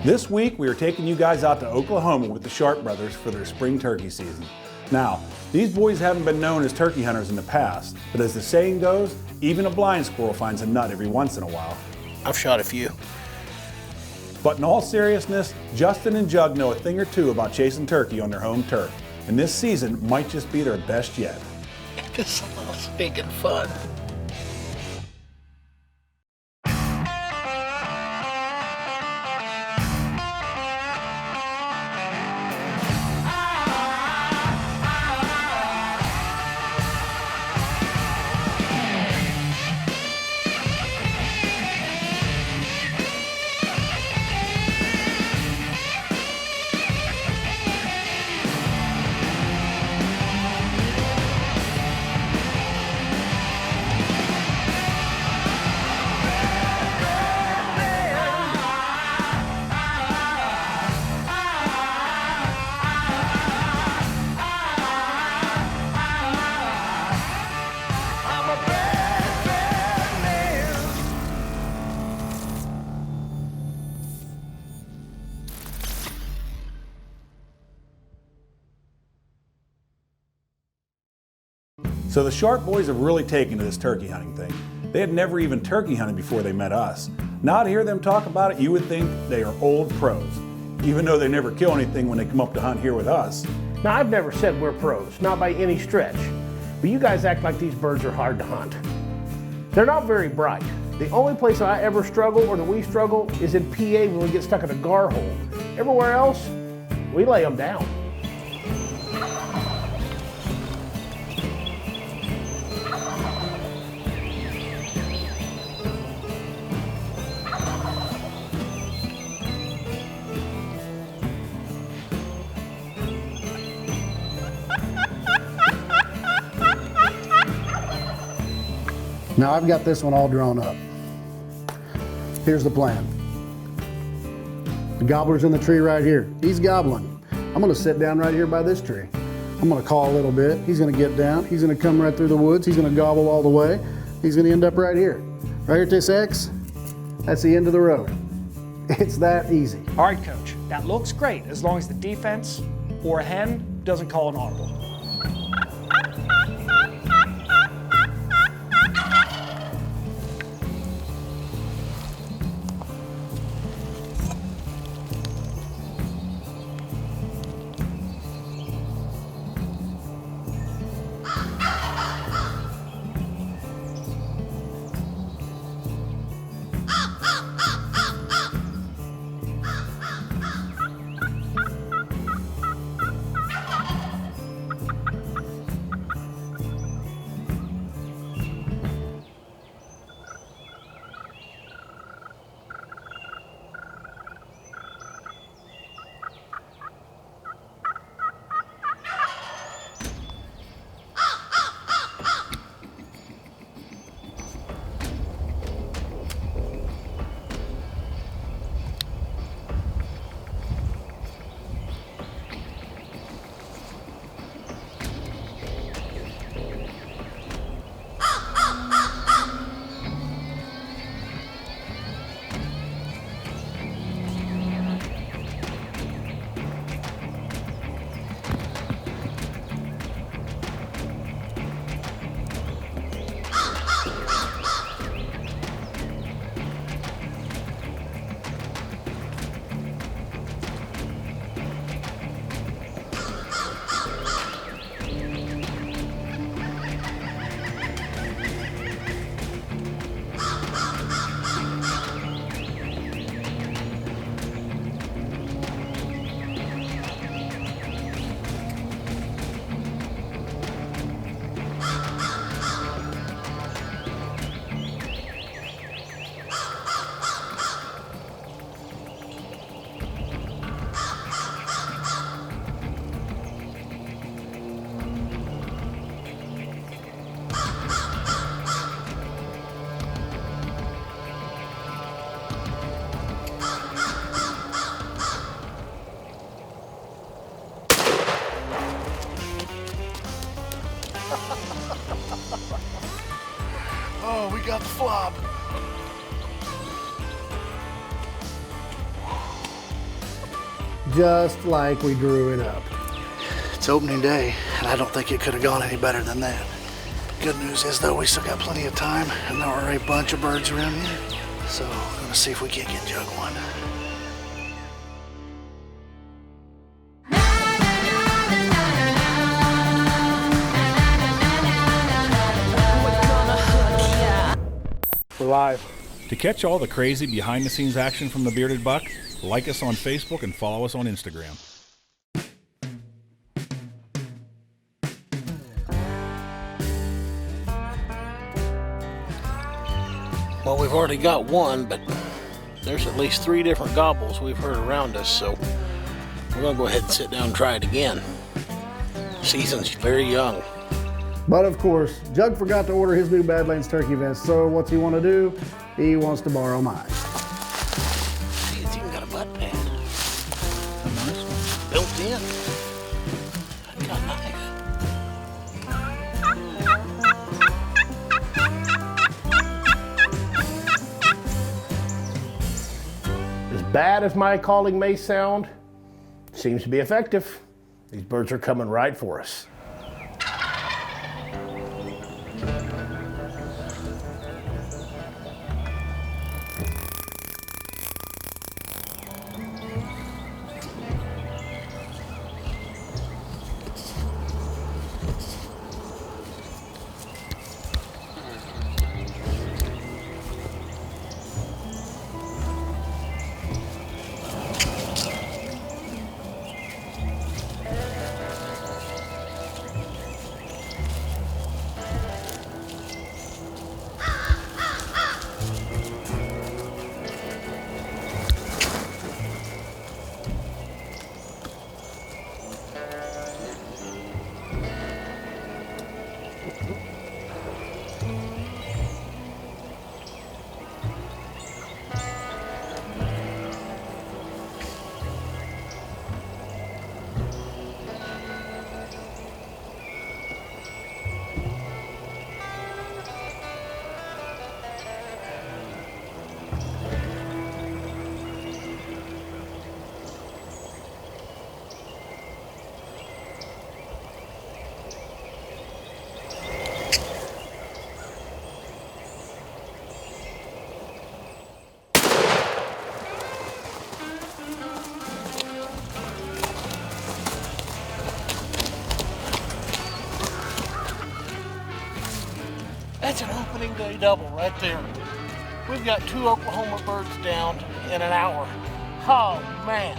This week we are taking you guys out to Oklahoma with the Sharp brothers for their spring turkey season. Now, these boys haven't been known as turkey hunters in the past, but as the saying goes, even a blind squirrel finds a nut every once in a while. I've shot a few. But in all seriousness, Justin and Jug know a thing or two about chasing turkey on their home turf, and this season might just be their best yet. This is stinking fun. So the Sharp boys have really taken to this turkey hunting thing. They had never even turkey hunted before they met us. Now to hear them talk about it, you would think they are old pros, even though they never kill anything when they come up to hunt here with us. Now, I've never said we're pros, not by any stretch, but you guys act like these birds are hard to hunt. They're not very bright. The only place I ever struggle, or that we struggle, is in PA when we get stuck in a gar hole. Everywhere else, we lay them down. Now I've got this one all drawn up. Here's the plan. The gobbler's in the tree right here. He's gobbling. I'm gonna sit down right here by this tree. I'm gonna call a little bit. He's gonna get down. He's gonna come right through the woods. He's gonna gobble all the way. He's gonna end up right here. Right here at this X, that's the end of the road. It's that easy. All right, coach, that looks great as long as the defense or a hen doesn't call an audible. Oh, we got the flop. just like we drew it up. It's opening day, and I don't think it could have gone any better than that. Good news is, though, we still got plenty of time, and there are a bunch of birds around here. So I'm gonna see if we can't get Jug one. We're live. To catch all the crazy behind-the-scenes action from the Bearded Buck, like us on Facebook and follow us on Instagram. Well, we've already got one, but there's at least 3 different gobbles we've heard around us, so we're gonna go ahead and sit down and try it again. Season's very young. But of course, Jug forgot to order his new Badlands turkey vest, so what's he want to do? He wants to borrow mine. See, it's even got a butt pad. Built in. That's got nice. As bad as my calling may sound, seems to be effective. These birds are coming right for us. That's an opening day double right there. We've got 2 Oklahoma birds down in an hour. Oh man,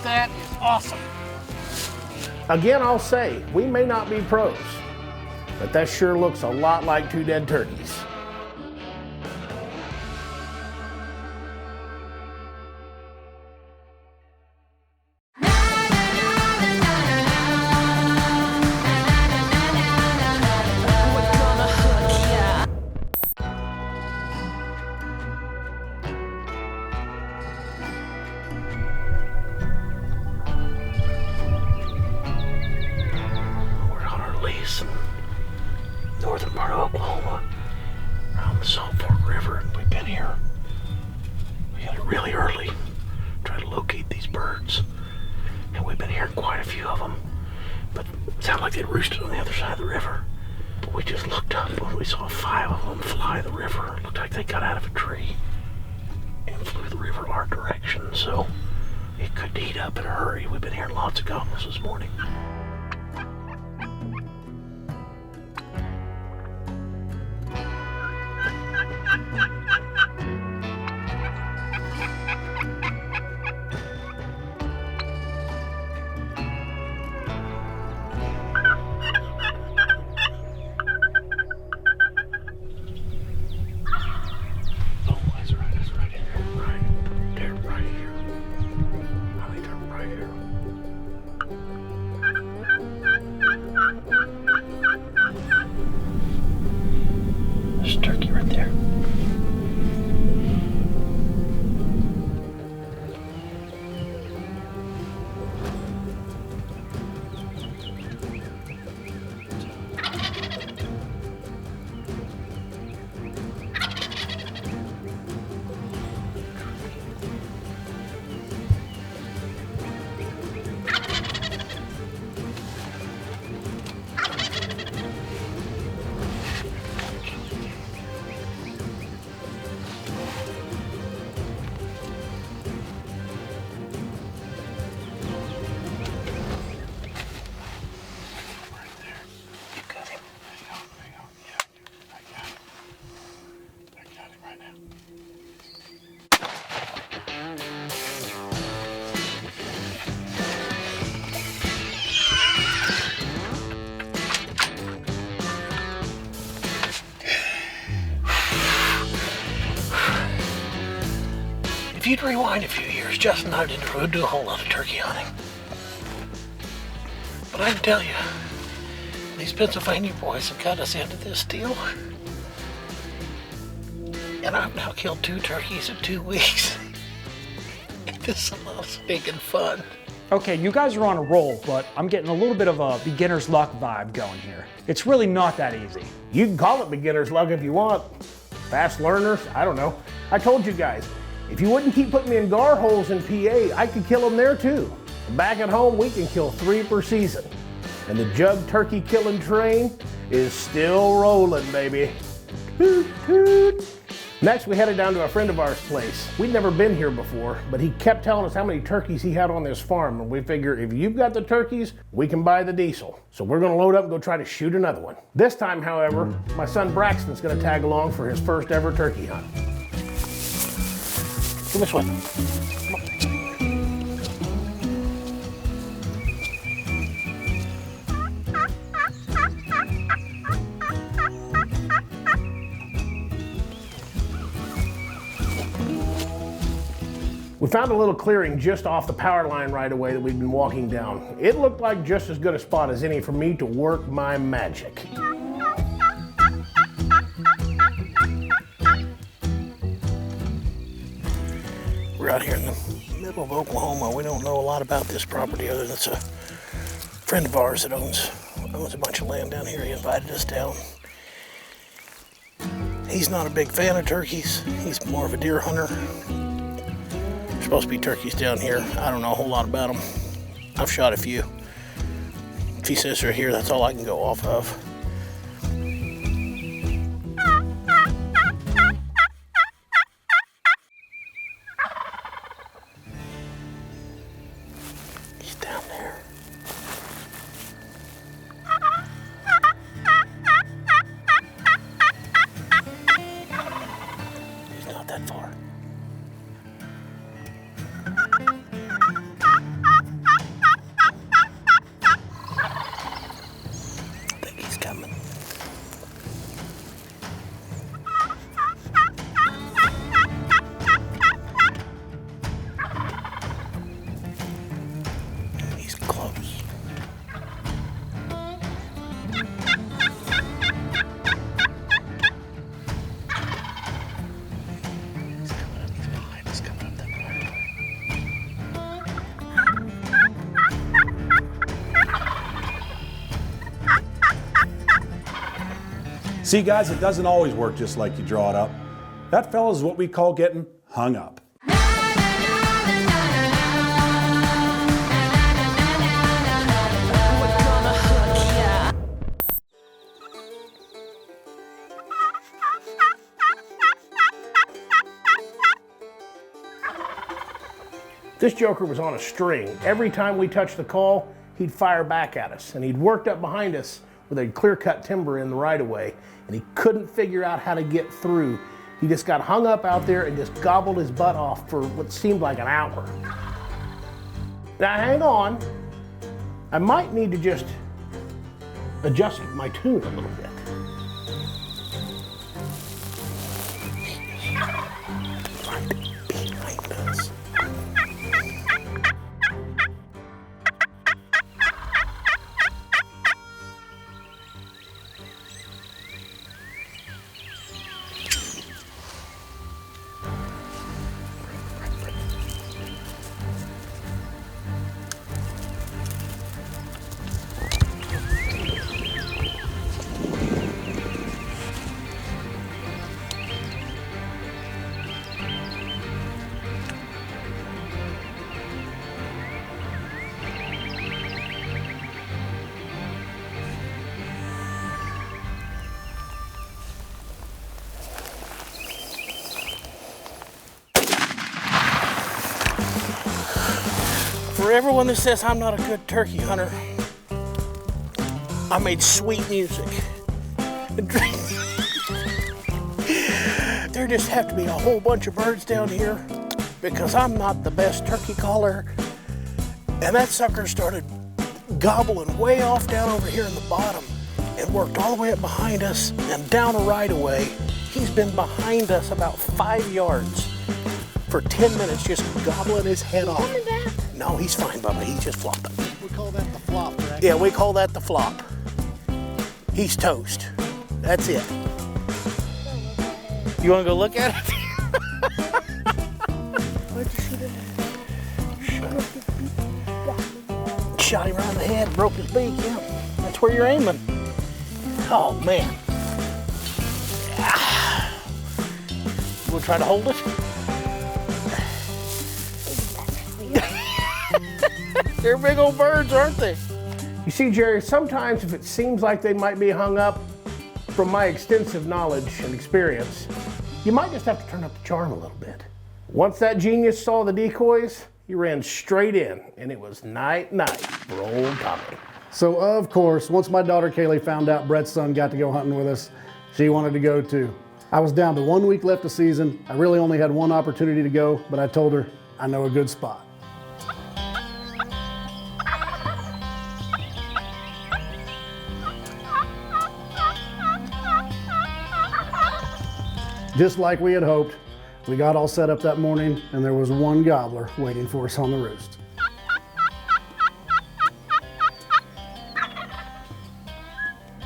that is awesome. Again, I'll say, we may not be pros, but that sure looks a lot like 2 dead turkeys. Northern part of Oklahoma, around the Salt Fork River, and we've been here. We got it really early, trying to locate these birds, and we've been hearing quite a few of them, but it sounded like they roosted on the other side of the river. But we just looked up and we saw 5 of them fly the river. It looked like they got out of a tree and flew the river our direction, so it could heat up in a hurry. We've been hearing lots of gobbles this morning. you'd rewind a few years, Justin and I didn't really do a whole lot of turkey hunting. But I can tell you, these Pennsylvania boys have got us into this deal. And I've now killed 2 turkeys in 2 weeks. This is a lot of stinking fun. Okay, you guys are on a roll, but I'm getting a little bit of a beginner's luck vibe going here. It's really not that easy. You can call it beginner's luck if you want. Fast learners, I don't know. I told you guys, if you wouldn't keep putting me in gar holes in PA, I could kill them there too. Back at home, we can kill 3 per season. And the jug turkey killing train is still rolling, baby. Toot, toot. Next, we headed down to a friend of ours' place. We'd never been here before, but he kept telling us how many turkeys he had on this farm, and we figure if you've got the turkeys, we can buy the diesel. So we're gonna load up and go try to shoot another one. This time, however, my son Braxton's gonna tag along for his first ever turkey hunt. Come this way. We found a little clearing just off the power line right away that we'd been walking down. It looked like just as good a spot as any for me to work my magic. We're out here in the middle of Oklahoma. We don't know a lot about this property other than it's a friend of ours that owns a bunch of land down here. He invited us down. He's not a big fan of turkeys. He's more of a deer hunter. There's supposed to be turkeys down here. I don't know a whole lot about them. I've shot a few. If he says they're here, that's all I can go off of. He's down there. He's not that far. I think he's coming. He's close. He's coming up. He's behind us, coming up that way. See guys, it doesn't always work just like you draw it up. That fella is what we call getting hung up. This joker was on a string. Every time we touched the call, he'd fire back at us. And he'd worked up behind us with a clear-cut timber in the right-of-way, and he couldn't figure out how to get through. He just got hung up out there and just gobbled his butt off for what seemed like an hour. Now hang on. I might need to just adjust my tune a little bit. Right behind us. For everyone that says I'm not a good turkey hunter, I made sweet music. There just have to be a whole bunch of birds down here because I'm not the best turkey caller. And that sucker started gobbling way off down over here in the bottom and worked all the way up behind us and down a right away. He's been behind us about 5 yards for 10 minutes just gobbling his head off. Coming back. No, he's fine, Bubba. He's just flopping. We call that the flop, right? Yeah, we call that the flop. He's toast. That's it. You want to go look at it? Where'd you shoot him? Shot him right in the head, broke his beak, yeah. That's where you're aiming. Oh, man. We'll try to hold it. They're big old birds, aren't they? You see, Jerry, sometimes if it seems like they might be hung up, from my extensive knowledge and experience, you might just have to turn up the charm a little bit. Once that genius saw the decoys, he ran straight in, and it was night-night for old Tommy. So of course, once my daughter Kaylee found out Brett's son got to go hunting with us, she wanted to go too. I was down to 1 week left of season. I really only had one opportunity to go, but I told her I know a good spot. Just like we had hoped, we got all set up that morning and there was one gobbler waiting for us on the roost.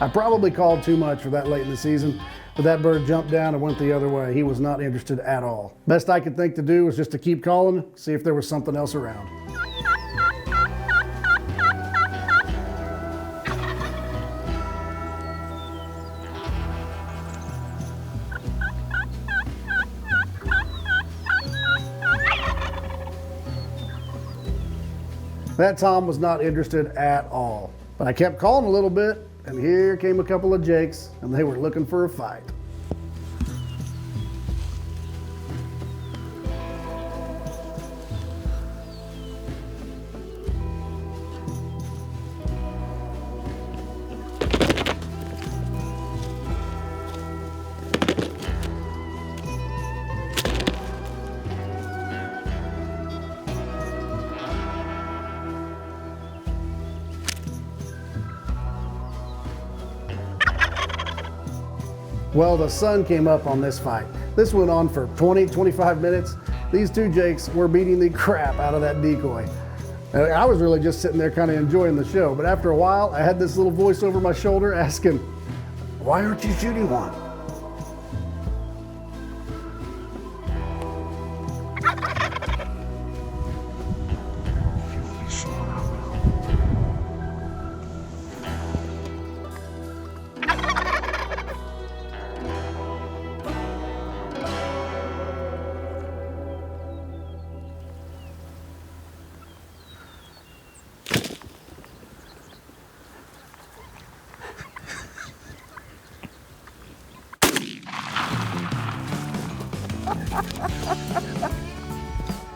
I probably called too much for that late in the season, but that bird jumped down and went the other way. He was not interested at all. Best I could think to do was just to keep calling, see if there was something else around. That Tom was not interested at all. But I kept calling a little bit, and here came a couple of jakes, and they were looking for a fight. Well, the sun came up on this fight. This went on for 20, 25 minutes. These two jakes were beating the crap out of that decoy. I was really just sitting there kind of enjoying the show, but after a while, I had this little voice over my shoulder asking, "Why aren't you shooting one?"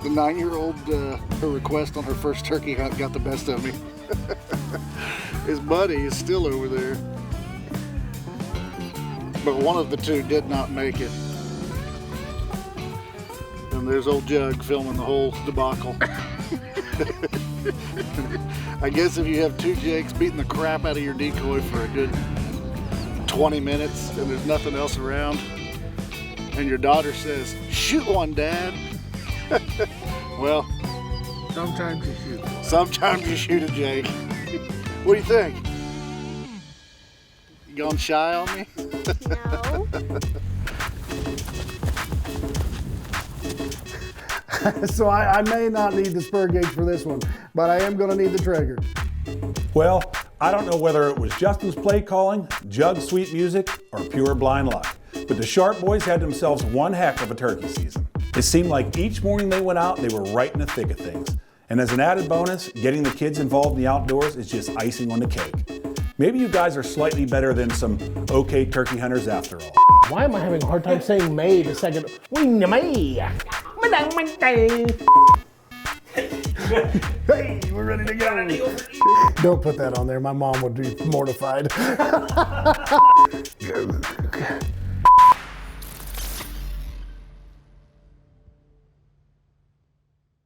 The 9-year-old, her request on her first turkey hunt got the best of me. His buddy is still over there. But one of the two did not make it. And there's old Jug filming the whole debacle. I guess if you have two jakes beating the crap out of your decoy for a good 20 minutes and there's nothing else around, and your daughter says, "Shoot one, Dad." Well, Sometimes you shoot. sometimes you shoot a jake. What do you think? You gone shy on me? No. So I may not need the spur gauge for this one, but I am going to need the trigger. Well, I don't know whether it was Justin's play calling, Jug's sweet music, or pure blind luck, but the Sharp boys had themselves one heck of a turkey season. It seemed like each morning they went out, they were right in the thick of things. And as an added bonus, getting the kids involved in the outdoors is just icing on the cake. Maybe you guys are slightly better than some okay turkey hunters after all. Why am I having a hard time saying May the second? We May. Hey, we're ready to go. Don't put that on there. My mom would be mortified.